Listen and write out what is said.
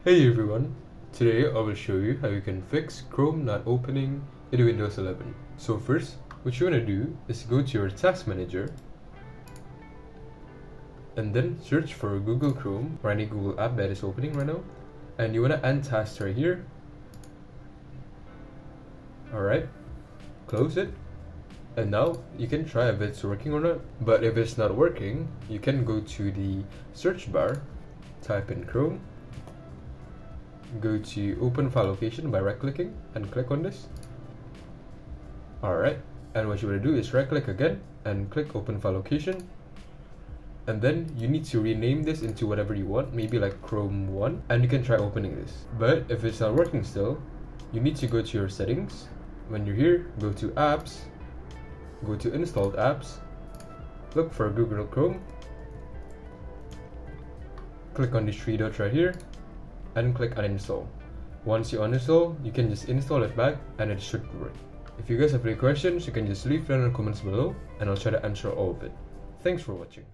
Hey everyone, today I will show you how you can fix Chrome not opening in Windows 11. So first, what you want to do is go to your task manager and then search for Google Chrome or any Google app that is opening right now, and you want to end task right here. Alright, close it, and now you can try if it's working or not. But if it's not working, you can go to the search bar, type in Chrome, go to open file location by right clicking and click on this. Alright, and what you want to do is right click again and click open file location, and then you need to rename this into whatever you want, maybe like Chrome 1, and you can try opening this. But if it's not working still, you need to go to your settings. When you're here, go to apps, go to installed apps, look for Google Chrome, click on these three dots right here and click uninstall. Once you uninstall, you can just install it back and it should work. If you guys have any questions, you can just leave them in the comments below and I'll try to answer all of it. Thanks for watching.